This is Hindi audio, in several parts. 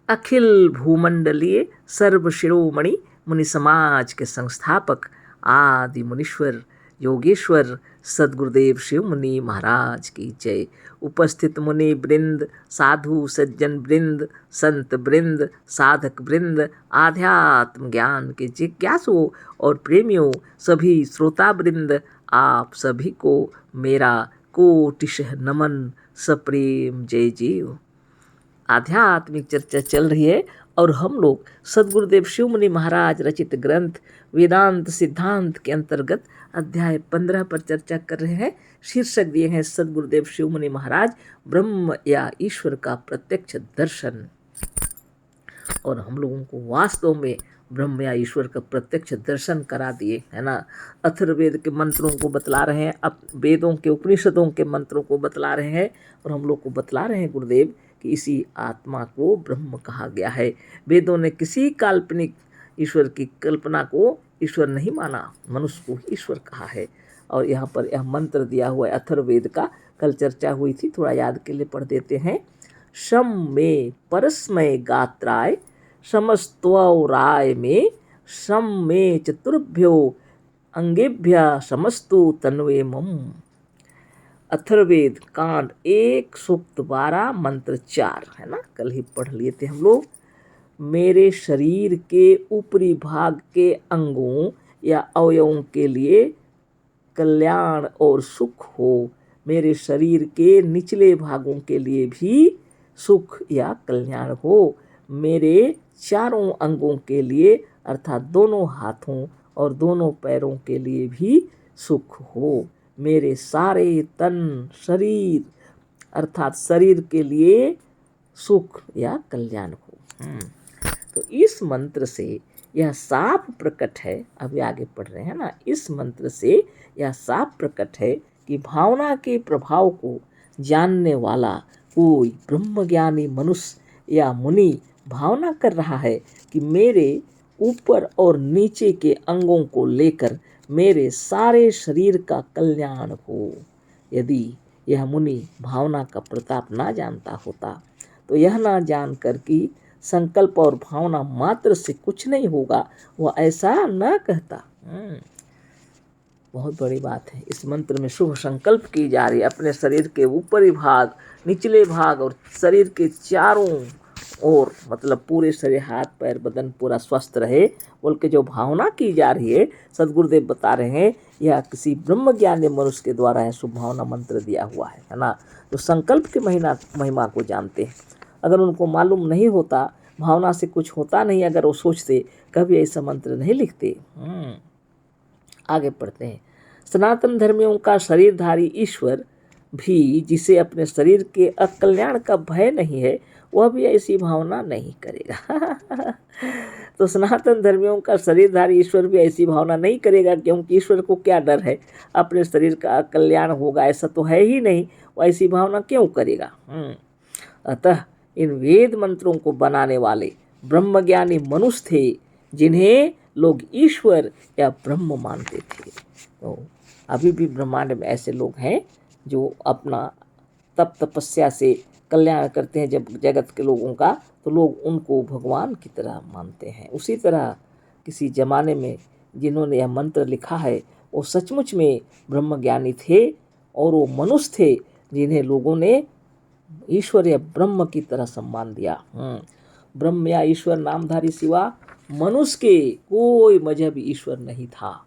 अखिल भूमंडलीय सर्व शिरोमणि मुनि समाज के संस्थापक आदि मुनीश्वर योगेश्वर सद्गुरुदेव शिव मुनि महाराज की जय। उपस्थित मुनि वृंद, साधु सज्जन वृंद, संत वृंद, साधक वृंद, आध्यात्म ज्ञान के जिज्ञासुओं और प्रेमियों, सभी श्रोता वृंद, आप सभी को मेरा कोटिशः नमन, सप्रेम जय जीव। आध्यात्मिक चर्चा चल रही है और हम लोग सद्गुरुदेव शिव मुनि महाराज रचित ग्रंथ वेदांत सिद्धांत के अंतर्गत अध्याय 15 पर चर्चा कर रहे हैं। शीर्षक दिए हैं सद्गुरुदेव शिव मुनि महाराज ब्रह्म या ईश्वर का प्रत्यक्ष दर्शन। और हम लोगों को वास्तव में ब्रह्म या ईश्वर का प्रत्यक्ष दर्शन करा दिए, है ना। अथर्ववेद के मंत्रों को बतला रहे हैं, अब वेदों के उपनिषदों के मंत्रों को बतला रहे हैं और हम लोग को बतला रहे हैं गुरुदेव कि इसी आत्मा को ब्रह्म कहा गया है। वेदों ने किसी काल्पनिक ईश्वर की कल्पना को ईश्वर नहीं माना, मनुष्य को ही ईश्वर कहा है। और यहाँ पर यह मंत्र दिया हुआ है अथर्ववेद का, कल चर्चा हुई थी, थोड़ा याद के लिए पढ़ देते हैं। शम में परस्मय गात्राय समस्त्वराय में शम में चतुर्भ्यो अंगेभ्य समस्तु तन्वे मम। अथर्ववेद कांड 1 सूक्त 12 मंत्र 4, है ना, कल ही पढ़ लिए थे हम लोग। मेरे शरीर के ऊपरी भाग के अंगों या अवयवों के लिए कल्याण और सुख हो, मेरे शरीर के निचले भागों के लिए भी सुख या कल्याण हो, मेरे चारों अंगों के लिए अर्थात दोनों हाथों और दोनों पैरों के लिए भी सुख हो, मेरे सारे तन शरीर अर्थात शरीर के लिए सुख या कल्याण हो। तो इस मंत्र से यह साफ प्रकट है, अभी आगे पढ़ रहे हैं ना, इस मंत्र से यह साफ प्रकट है कि भावना के प्रभाव को जानने वाला कोई ब्रह्मज्ञानी मनुष्य या मुनि भावना कर रहा है कि मेरे ऊपर और नीचे के अंगों को लेकर मेरे सारे शरीर का कल्याण हो। यदि यह मुनि भावना का प्रताप ना जानता होता तो यह ना जानकर कि संकल्प और भावना मात्र से कुछ नहीं होगा, वह ऐसा न कहता। बहुत बड़ी बात है। इस मंत्र में शुभ संकल्प की जा रही है, अपने शरीर के ऊपरी भाग, निचले भाग और शरीर के चारों ओर, मतलब पूरे शरीर, हाथ पैर बदन पूरा स्वस्थ रहे बोल के जो भावना की जा रही है, सद्गुरुदेव बता रहे हैं यह किसी ब्रह्मज्ञानी मनुष्य के द्वारा है शुभ भावना मंत्र दिया हुआ है ना। तो संकल्प के महिमा को जानते हैं। अगर उनको मालूम नहीं होता, भावना से कुछ होता नहीं, अगर वो सोचते, कभी ऐसा मंत्र नहीं लिखते। आगे पढ़ते हैं। सनातन धर्मियों का शरीरधारी ईश्वर भी, जिसे अपने शरीर के अकल्याण का भय नहीं है, वह भी ऐसी भावना नहीं करेगा। तो सनातन धर्मियों का शरीरधारी ईश्वर भी ऐसी भावना नहीं करेगा, क्योंकि ईश्वर को क्या डर है, अपने शरीर का कल्याण होगा ऐसा तो है ही नहीं, वो ऐसी भावना क्यों करेगा। अतः इन वेद मंत्रों को बनाने वाले ब्रह्मज्ञानी मनुष्य थे, जिन्हें लोग ईश्वर या ब्रह्म मानते थे। तो अभी भी ब्रह्मांड में ऐसे लोग हैं जो अपना तप तपस्या से कल्याण करते हैं जब जगत के लोगों का, तो लोग उनको भगवान की तरह मानते हैं। उसी तरह किसी ज़माने में जिन्होंने यह मंत्र लिखा है वो सचमुच में ब्रह्मज्ञानी थे और वो मनुष्य थे जिन्हें लोगों ने ईश्वर या ब्रह्म की तरह सम्मान दिया। ब्रह्म या ईश्वर नामधारी सिवा मनुष्य के कोई मजहब ईश्वर नहीं था।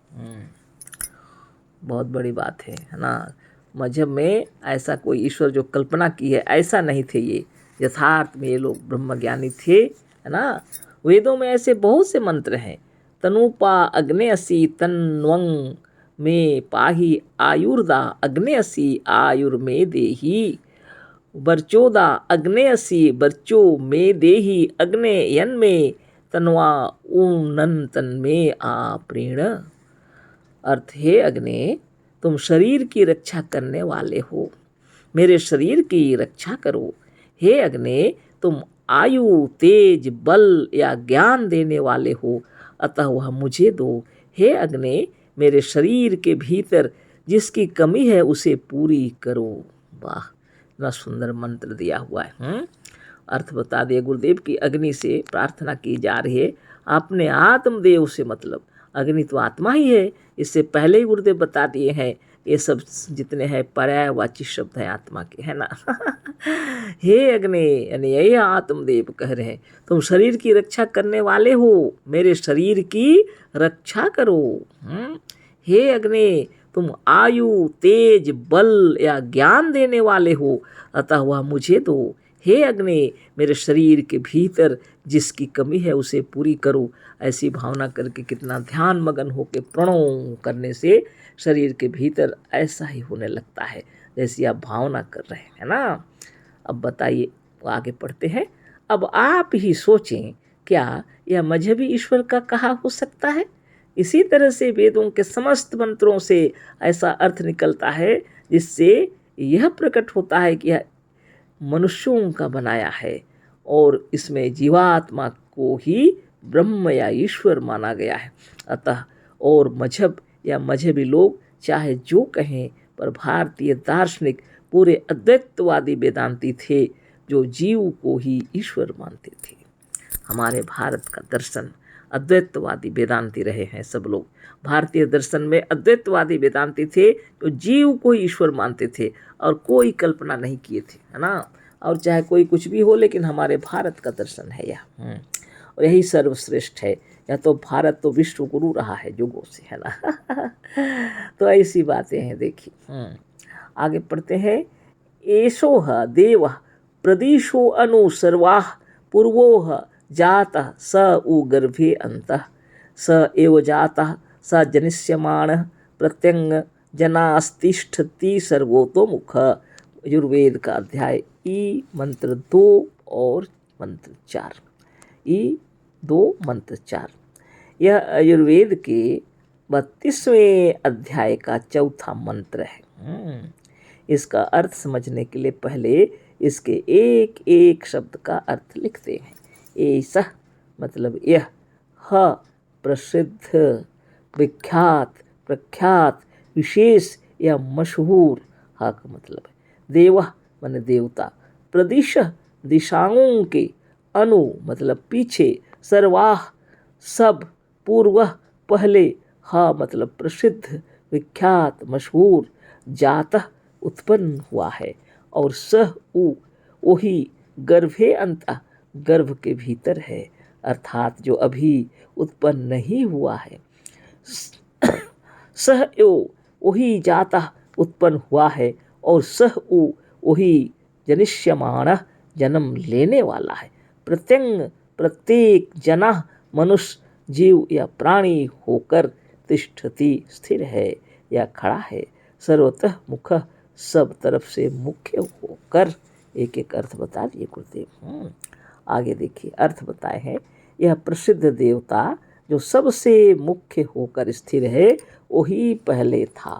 बहुत बड़ी बात है ना। मजहब में ऐसा कोई ईश्वर जो कल्पना की है ऐसा नहीं थे, ये यथार्थ में ये लोग ब्रह्मज्ञानी थे, है ना। वेदों में ऐसे बहुत से मंत्र हैं। तनुपा अग्नेयसी तन्वंग में पाही आयुर्दा अग्नेयसी आयुर्मे देही, बर्चोदा अग्नेयसी बर्चो में देही अग्नेयन में तन्वा ऊनन तन में प्रेण। अर्थ, हे अग्नि, तुम शरीर की रक्षा करने वाले हो, मेरे शरीर की रक्षा करो। हे अग्नि, तुम आयु तेज बल या ज्ञान देने वाले हो, अतः वह मुझे दो। हे अग्नि, मेरे शरीर के भीतर जिसकी कमी है उसे पूरी करो। वाह, इतना सुंदर मंत्र दिया हुआ है। अर्थ बता दिए गुरुदेव की अग्नि से प्रार्थना की जा रही है अपने आत्मदेव से, मतलब अग्नि तो आत्मा ही है। इससे पहले ही गुरुदेव बता दिए हैं ये सब जितने हैं पर्यायवाची शब्द हैं आत्मा के, है ना। हे अग्नि, यानी यही आत्मदेव कह रहे हैं तुम शरीर की रक्षा करने वाले हो, मेरे शरीर की रक्षा करो। हे अग्नि, तुम आयु, तेज, बल या ज्ञान देने वाले हो, अतः वह मुझे दो। हे अग्नि, मेरे शरीर के भीतर जिसकी कमी है उसे पूरी करो। ऐसी भावना करके कितना ध्यान मगन होकर प्रणव करने से शरीर के भीतर ऐसा ही होने लगता है जैसी आप भावना कर रहे हैं, है ना। अब बताइए, आगे पढ़ते हैं। अब आप ही सोचें, क्या यह मजहबी ईश्वर का कहा हो सकता है? इसी तरह से वेदों के समस्त मंत्रों से ऐसा अर्थ निकलता है जिससे यह प्रकट होता है कि यह मनुष्यों का बनाया है और इसमें जीवात्मा को ही ब्रह्म या ईश्वर माना गया है। अतः और मजहब या मजहबी लोग चाहे जो कहें, पर भारतीय दार्शनिक पूरे अद्वैतवादी वेदांती थे जो जीव को ही ईश्वर मानते थे। हमारे भारत का दर्शन अद्वैतवादी वेदांती रहे हैं सब लोग। भारतीय दर्शन में अद्वैतवादी वेदांती थे जो जीव को ही ईश्वर मानते थे और कोई कल्पना नहीं किए थे, है ना। और चाहे कोई कुछ भी हो, लेकिन हमारे भारत का दर्शन है यह, और यही सर्वश्रेष्ठ है। या तो भारत तो विश्व गुरु रहा है युगों से, है ना। तो ऐसी बातें हैं। देखिए आगे पढ़ते हैं। एषोह देव प्रदिशो अनु सर्वाः पूर्वोह जातः स उ गर्भे अंतः स एव जातः स जनिष्यमाणः प्रत्यंग जनास्तिष्ठति सर्वतोमुख। यजुर्वेद का अध्याय ई मंत्र 2 और मंत्र 4। ई 2 मंत्र 4 यह यजुर्वेद के 32वें अध्याय का चौथा मंत्र है। इसका अर्थ समझने के लिए पहले इसके एक एक शब्द का अर्थ लिखते हैं। ऐसा मतलब यह, ह प्रसिद्ध, विख्यात, प्रख्यात, विशेष या मशहूर, हा का मतलब है। देव माने देवता, प्रदिश दिशाओं के, अनु मतलब पीछे, सर्वाह सब, पूर्व पहले, हा मतलब प्रसिद्ध, विख्यात, मशहूर, जातः उत्पन्न हुआ है, और सह उ वही, गर्भे अंतः गर्भ के भीतर है, अर्थात जो अभी उत्पन्न नहीं हुआ है। सह एव वही जाता उत्पन्न हुआ है, और सह उ वही जनिष्यमाण जन्म लेने वाला है। प्रत्यंग प्रत्येक जना मनुष्य, जीव या प्राणी होकर, तिष्ठति स्थिर है या खड़ा है, सर्वतः मुख सब तरफ से मुख्य होकर। एक एक अर्थ बता दिए गुरुदेव। आगे देखिए अर्थ बताए हैं। यह प्रसिद्ध देवता जो सबसे मुख्य होकर स्थिर है वही पहले था।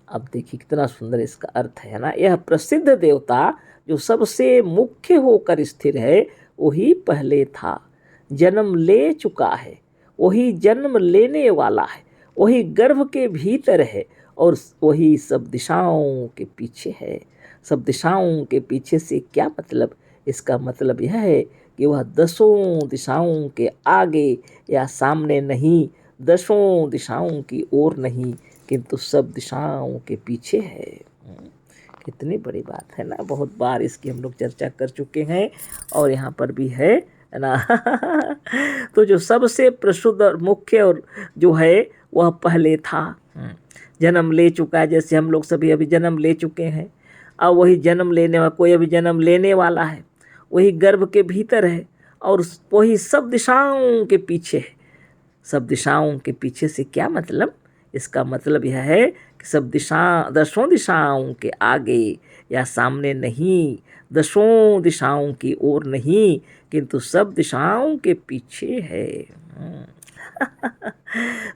अब देखिए कितना सुंदर इसका अर्थ है ना। यह प्रसिद्ध देवता जो सबसे मुख्य होकर स्थिर है वही पहले था, जन्म ले चुका है, वही जन्म लेने वाला है, वही गर्भ के भीतर है, और वही सब दिशाओं के पीछे है। सब दिशाओं के पीछे से क्या मतलब? इसका मतलब यह है कि वह 10 दिशाओं के आगे या सामने नहीं, 10 दिशाओं की ओर नहीं, किंतु सब दिशाओं के पीछे है। कितनी बड़ी बात है ना। बहुत बार इसकी हम लोग चर्चा कर चुके हैं और यहाँ पर भी है ना। तो जो सबसे प्रसिद्ध और मुख्य और जो है वह पहले था, जन्म ले चुका है। जैसे हम लोग सभी अभी जन्म ले चुके हैं, अब वही जन्म लेने वाला, कोई अभी जन्म लेने वाला है, वही गर्भ के भीतर है, और वही सब दिशाओं के पीछे है। सब दिशाओं के पीछे से क्या मतलब? इसका मतलब यह है कि सब 10 दिशाओं के आगे या सामने नहीं, 10 दिशाओं की ओर नहीं, किंतु सब दिशाओं के पीछे है।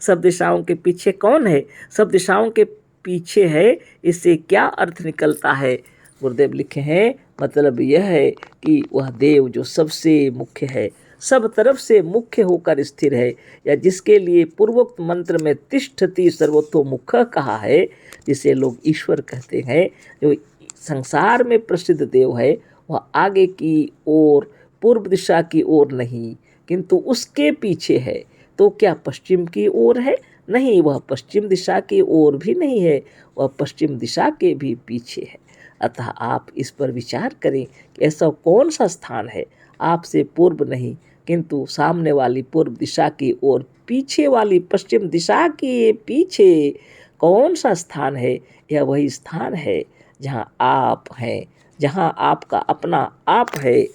सब दिशाओं के पीछे कौन है? सब दिशाओं के पीछे है। इससे क्या अर्थ निकलता है? गुरुदेव लिखे हैं, मतलब यह है कि वह देव जो सबसे मुख्य है, सब तरफ से मुख्य होकर स्थिर है, या जिसके लिए पूर्वोक्त मंत्र में तिष्ठति सर्वतोमुख कहा है, जिसे लोग ईश्वर कहते हैं, जो संसार में प्रसिद्ध देव है वह आगे की ओर पूर्व दिशा की ओर नहीं किंतु उसके पीछे है। तो क्या पश्चिम की ओर है? नहीं, वह पश्चिम दिशा की ओर भी नहीं है, वह पश्चिम दिशा के भी पीछे है। अतः आप इस पर विचार करें कि ऐसा कौन सा स्थान है आपसे पूर्व नहीं किंतु सामने वाली पूर्व दिशा की ओर पीछे वाली पश्चिम दिशा के पीछे कौन सा स्थान है? यह वही स्थान है जहाँ आप हैं, जहाँ आपका अपना आप है,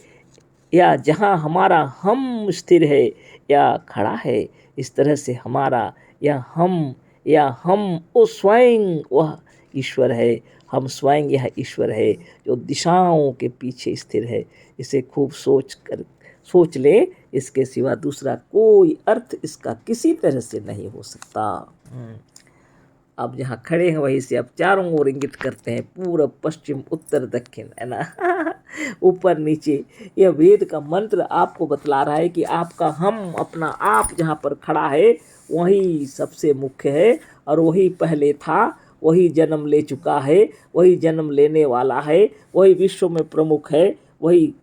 या जहाँ हमारा हम स्थिर है या खड़ा है। इस तरह से हमारा या हम वो स्वयं वह ईश्वर है, हम स्वयं यह ईश्वर है जो दिशाओं के पीछे स्थिर है। इसे खूब सोच ले, इसके सिवा दूसरा कोई अर्थ इसका किसी तरह से नहीं हो सकता। अब जहाँ खड़े हैं वहीं से अब चारों ओर इंगित करते हैं, पूर्व पश्चिम उत्तर दक्षिण, है ना। ऊपर नीचे। यह वेद का मंत्र आपको बतला रहा है कि आपका हम, अपना आप जहाँ पर खड़ा है वही सबसे मुख्य है और वही पहले था, वही जन्म ले चुका है, वही जन्म लेने वाला है, वही विश्व में प्रमुख है, वही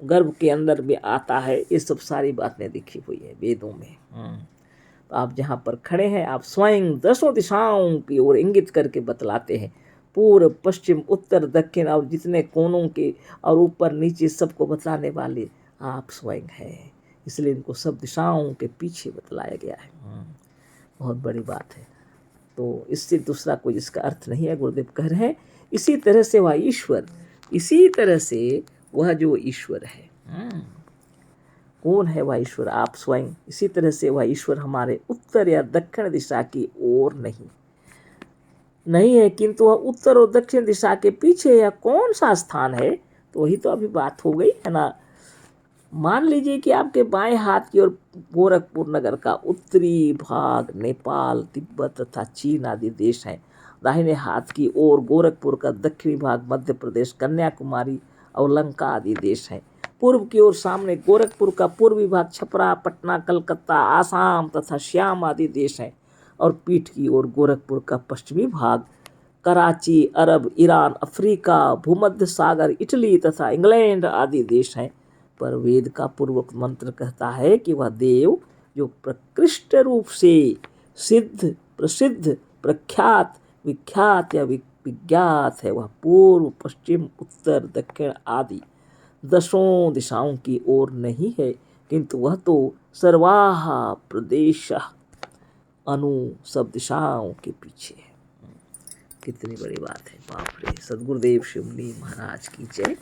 गर्भ के अंदर भी आता है। ये सब सारी बातें लिखी हुई है वेदों में। तो आप जहाँ पर खड़े हैं आप स्वयं 10 दिशाओं की ओर इंगित करके बतलाते हैं, पूर्व पश्चिम उत्तर दक्षिण और जितने कोनों के और ऊपर नीचे सबको बतलाने वाले आप स्वयं हैं। इसलिए इनको सब दिशाओं के पीछे बतलाया गया है। बहुत बड़ी बात है। तो इससे दूसरा कोई इसका अर्थ नहीं है। गुरुदेव कह रहे हैं इसी तरह से वह ईश्वर, इसी तरह से वह जो ईश्वर है, कौन है वह ईश्वर? आप स्वयं। इसी तरह से वह ईश्वर हमारे उत्तर या दक्षिण दिशा की ओर नहीं है किंतु वह उत्तर और दक्षिण दिशा के पीछे या कौन सा स्थान है? तो वही तो अभी बात हो गई है ना। मान लीजिए कि आपके बाएं हाथ की ओर गोरखपुर नगर का उत्तरी भाग नेपाल, तिब्बत तथा चीन आदि देश हैं। दाहिने हाथ की ओर गोरखपुर का दक्षिणी भाग मध्य प्रदेश, कन्याकुमारी और लंका आदि देश हैं। पूर्व की ओर सामने गोरखपुर का पूर्वी भाग छपरा, पटना, कलकत्ता, आसाम तथा श्याम आदि देश हैं और पीठ की ओर गोरखपुर का पश्चिमी भाग कराची, अरब, ईरान, अफ्रीका, भूमध्य सागर, इटली तथा इंग्लैंड आदि देश हैं। पर वेद का पूर्वक मंत्र कहता है कि वह देव जो प्रकृष्ट रूप से सिद्ध, प्रसिद्ध, प्रख्यात, विख्यात या विज्ञात है, वह पूर्व, पश्चिम, उत्तर, दक्षिण आदि 10 दिशाओं की ओर नहीं है किंतु वह तो सर्वाह प्रदेश अनु सब दिशाओं के पीछे है। कितनी बड़ी बात है, बाप रे। सदगुरुदेव शिव मुनि महाराज की जय।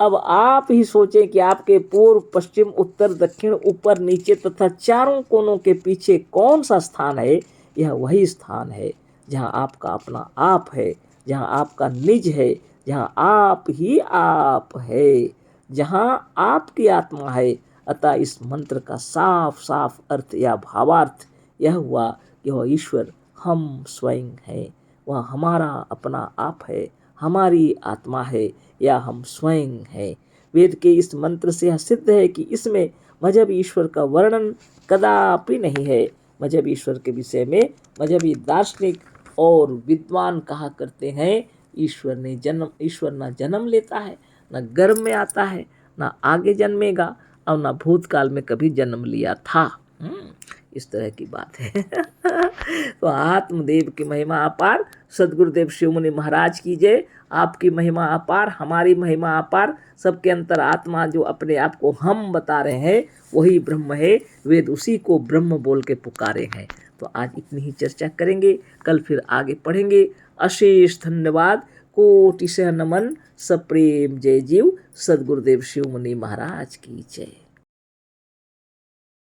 अब आप ही सोचें कि आपके पूर्व, पश्चिम, उत्तर, दक्षिण, ऊपर, नीचे तथा चारों कोनों के पीछे कौन सा स्थान है? यह वही स्थान है जहाँ आपका अपना आप है, जहाँ आपका निज है, जहाँ आप ही आप है, जहाँ आपकी आत्मा है। अतः इस मंत्र का साफ साफ अर्थ या भावार्थ यह हुआ कि वह ईश्वर हम स्वयं हैं, वह हमारा अपना आप है, हमारी आत्मा है या हम स्वयं हैं। वेद के इस मंत्र से यह सिद्ध है कि इसमें मजहबी ईश्वर का वर्णन कदापि नहीं है। मजहबी ईश्वर के विषय में मजहबी दार्शनिक और विद्वान कहा करते हैं ईश्वर न जन्म लेता है, न गर्भ में आता है, न आगे जन्मेगा और न भूतकाल में कभी जन्म लिया था। इस तरह की बात है। तो आत्मदेव की महिमा अपार, सदगुरुदेव शिव मुनि महाराज की जय। आपकी महिमा अपार, हमारी महिमा अपार। सबके अंतर आत्मा जो अपने आप को हम बता रहे हैं वही ब्रह्म है। वेद उसी को ब्रह्म बोल के पुकारे हैं। तो आज इतनी ही चर्चा करेंगे, कल फिर आगे पढ़ेंगे। अशेष धन्यवाद, कोटि से नमन, सप्रेम जय जीव। सदगुरुदेव शिव मुनि महाराज की जय।